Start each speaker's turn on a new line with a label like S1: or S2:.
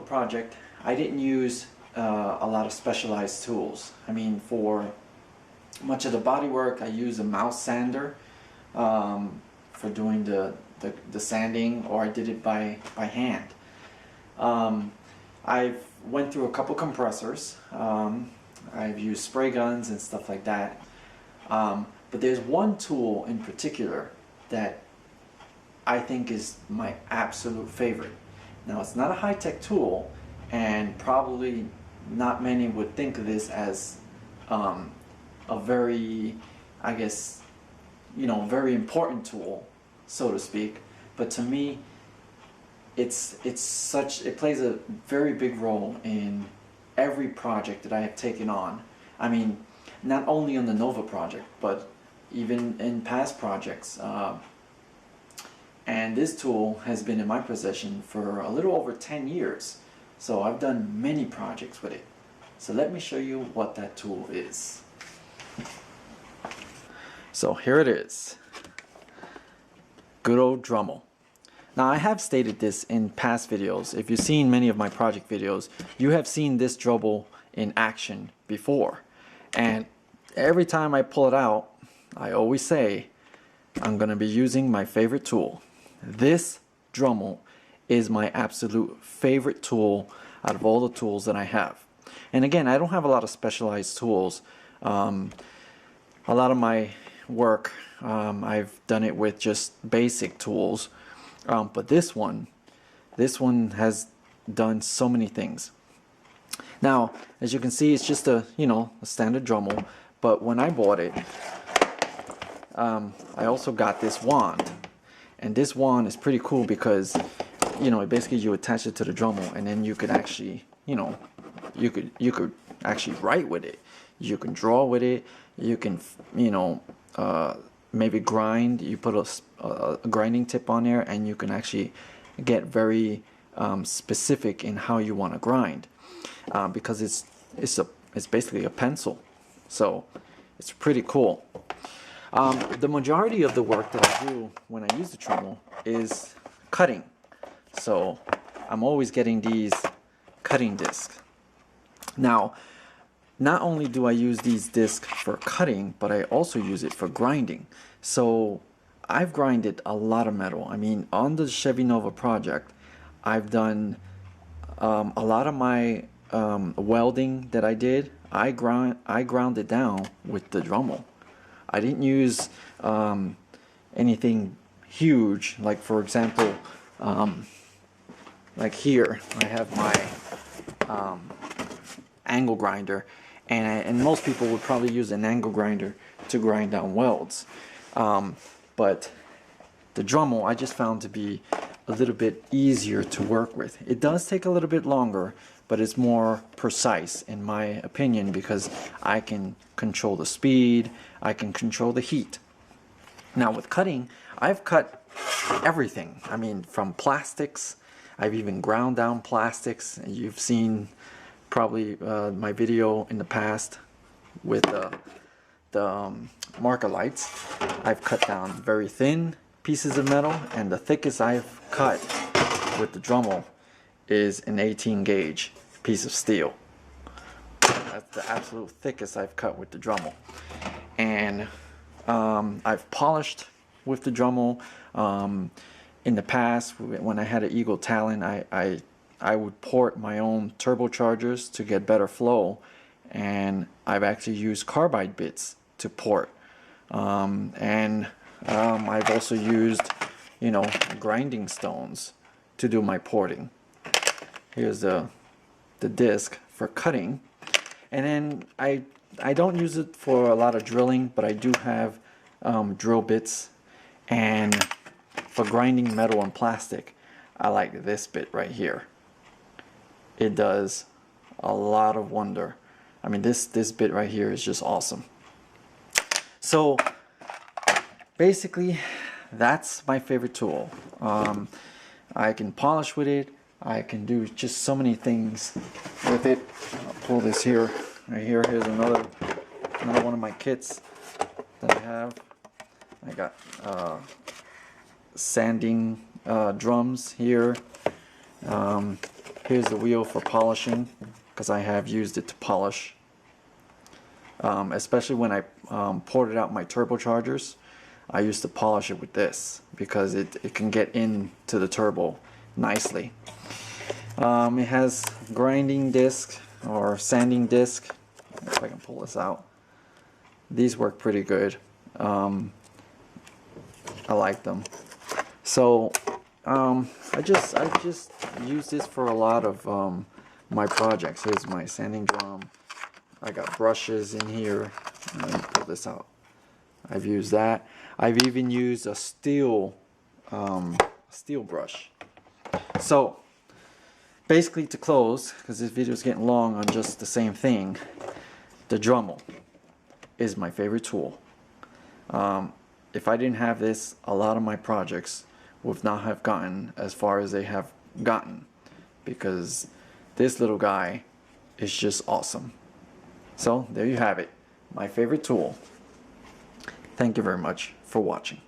S1: project, I didn't use a lot of specialized tools. I mean, for much of the body work, I use a mouse sander for doing the sanding, or I did it by hand. I've went through a couple compressors. I've used spray guns and stuff like that. But there's one tool in particular that I think is my absolute favorite. Now, it's not a high-tech tool, and probably not many would think of this as a very, I guess, very important tool, so to speak. But to me, it plays a very big role in every project that I have taken on. I mean, not only on the Nova project, but even in past projects. And this tool has been in my possession for a little over 10 years. So I've done many projects with it. So let me show you what that tool is. So here it is. Good old Dremel. Now, I have stated this in past videos. If you've seen many of my project videos, you have seen this Dremel in action before. And every time I pull it out, I always say, I'm going to be using my favorite tool. This Dremel is my absolute favorite tool out of all the tools that I have. And again, I don't have a lot of specialized tools. A lot of my work, I've done it with just basic tools. But this one has done so many things. Now, as you can see, it's just a standard Dremel. But when I bought it, I also got this wand. And this wand is pretty cool because, basically you attach it to the Dremel, and then you could actually, you could actually write with it. You can draw with it. You can, maybe grind. You put a grinding tip on there, and you can actually get very specific in how you want to grind, because it's basically a pencil. So it's pretty cool. The majority of the work that I do when I use the Dremel is cutting. So I'm always getting these cutting discs. Now, not only do I use these discs for cutting, but I also use it for grinding. So I've grinded a lot of metal. I mean, on the Chevy Nova project, I've done a lot of my welding that I did. I ground it down with the Dremel. I didn't use anything huge, like for example, like here I have my angle grinder, and most people would probably use an angle grinder to grind down welds. But the Dremel I just found to be a little bit easier to work with. It does take a little bit longer, but it's more precise in my opinion, because I can control the speed, I can control the heat. Now with cutting, I've cut everything. I mean, from plastics, I've even ground down plastics. You've seen probably my video in the past with the marker lights. I've cut down very thin pieces of metal, and the thickest I've cut with the Dremel is an 18 gauge piece of steel. That's the absolute thickest I've cut with the Dremel. And I've polished with the Dremel. In the past, when I had an Eagle Talon, I would port my own turbochargers to get better flow, and I've actually used carbide bits to port. I've also used, grinding stones to do my porting. Here's the disc for cutting, and then I don't use it for a lot of drilling, but I do have drill bits. And for grinding metal and plastic, I like this bit right here. It does a lot of wonder. I mean, this bit right here is just awesome. So basically, that's my favorite tool. I can polish with it. I can do just so many things with it. I'll pull this here. Right here. Here's another one of my kits that I have. I got sanding drums here. Here's the wheel for polishing, because I have used it to polish. Especially when I ported out my turbochargers, I used to polish it with this because it can get into the turbo nicely. It has grinding disc or sanding disc. If I can pull this out. These work pretty good. I like them. So I just use this for a lot of my projects. Here's my sanding drum. I got brushes in here. Let me pull this out. I've used that. I've even used a steel brush. So basically, to close, because this video is getting long on just the same thing, the Dremel is my favorite tool. If I didn't have this, a lot of my projects would not have gotten as far as they have gotten, because this little guy is just awesome. So there you have it, my favorite tool. Thank you very much for watching.